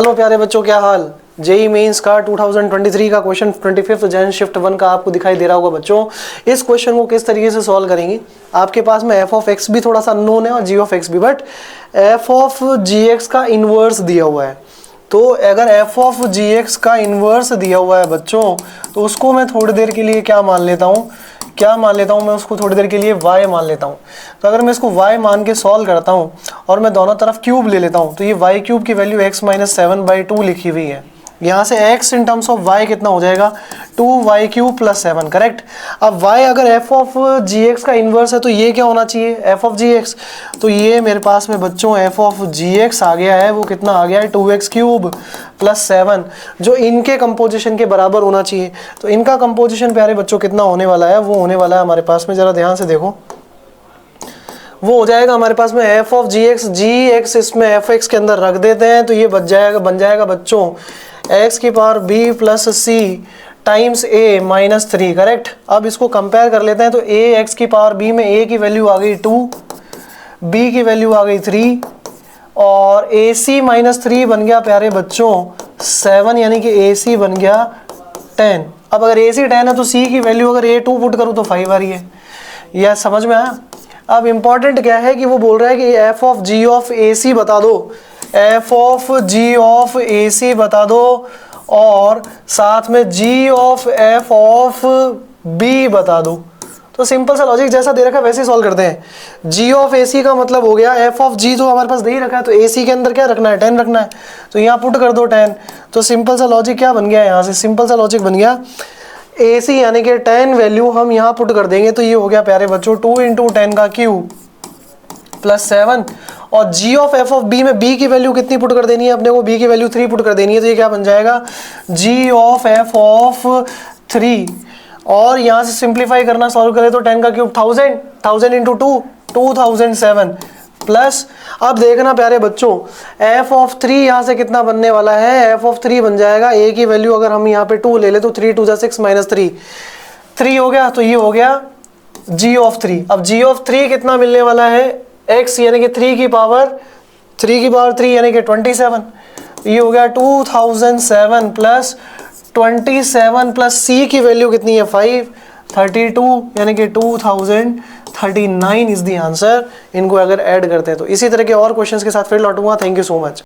Hello प्यारे बच्चों, क्या हाल। जेई मेंस का 2023 का क्वेश्चन 25 जैन शिफ्ट 1 का आपको दिखाई दे रहा होगा बच्चों। इस क्वेश्चन को किस तरीके से सॉल्व करेंगे। आपके पास में एफ ऑफ एक्स भी थोड़ा सा अननोन है और जी ऑफ एक्स भी, but f of g x का इनवर्स दिया हुआ है। तो अगर एफ ऑफ जी एक्स का इनवर्स दिया हुआ है बच्चों, तो उसको मैं थोड़ी देर के लिए क्या मान लेता हूँ, मैं उसको थोड़ी देर के लिए y मान लेता हूँ। तो अगर मैं इसको y मान के सॉल्व करता हूँ और मैं दोनों तरफ क्यूब ले लेता हूँ, तो ये y क्यूब की वैल्यू x माइनस 7/2 लिखी हुई है। यहाँ से x in terms of y कितना हो जाएगा, 2y क्यूब प्लस 7, करेक्ट। अब y अगर f ऑफ जी एक्स का इन्वर्स है तो ये क्या होना चाहिए, f ऑफ जी एक्स। तो ये मेरे पास में बच्चों f ऑफ जी एक्स आ गया है, वो कितना आ गया है, 2x क्यूब प्लस 7, जो इनके कंपोजिशन के बराबर होना चाहिए। तो इनका कंपोजिशन प्यारे बच्चों कितना होने वाला है, वो होने वाला है हमारे पास में, जरा ध्यान से देखो, वो हो जाएगा हमारे पास में f ऑफ जी एक्स इसमें एफ एक्स के अंदर रख देते हैं, तो ये बन जाएगा बच्चों x की power b plus C times a minus 3, correct. अब इसको कंपेयर कर लेते हैं, तो a x की पावर b में a की वैल्यू आ गई 2, b की वैल्यू आ गई 3 और ac माइनस 3 बन गया प्यारे बच्चों 7, यानी कि ac बन गया 10। अब अगर ac 10 है तो c की वैल्यू अगर a 2 पुट करूँ तो 5 आ रही है। यह समझ में आया। अब इम्पॉर्टेंट क्या है कि वो बोल रहा है कि एफ ऑफ जी ऑफ ए सी बता दो, एफ ऑफ जी ऑफ ए सी बता दो और साथ में जी ऑफ एफ ऑफ बी बता दो। तो सिंपल सा लॉजिक जैसा दे रखा है वैसे ही सॉल्व करते हैं। जी ऑफ ए सी का मतलब हो गया एफ ऑफ जी, तो हमारे पास दे ही रखा है, तो ए सी के अंदर क्या रखना है, 10 रखना है, तो यहाँ पुट कर दो 10। तो सिंपल सा लॉजिक क्या बन गया, यहाँ से सिंपल सा लॉजिक बन गया ए सी यानी कि 10 वैल्यू हम यहाँ पुट कर देंगे, तो ये हो गया प्यारे बच्चों 2 इंटू 10 का क्यूब प्लस 7 और g of F of B में बी की वैल्यू कितनी पुट कर देनी है अपने को, बी की वैल्यू 3 पुट कर देनी है, तो ये क्या बन जाएगा जी ऑफ एफ ऑफ 3। और यहाँ से सिंप्लीफाई करना सॉल्व करें तो 10 का क्यूब 1000 इंटू 2 2007 प्लस, अब देखना प्यारे बच्चों f ऑफ 3 यहाँ से कितना बनने वाला है, f ऑफ 3 बन जाएगा a की वैल्यू अगर हम यहाँ पे 2 ले ले तो 3 2 6 माइनस 3 हो गया, तो ये हो गया g ऑफ 3। अब g ऑफ 3 कितना मिलने वाला है, x यानी कि 3 की पावर 3 यानी कि 27, ये हो गया 2007 प्लस 27 प्लस c की वैल्यू कितनी है 532 यानी कि 2039 इज द आंसर। इनको अगर ऐड करते हैं तो इसी तरह के और क्वेश्चंस के साथ फिर लौटूंगा। Thank you so much.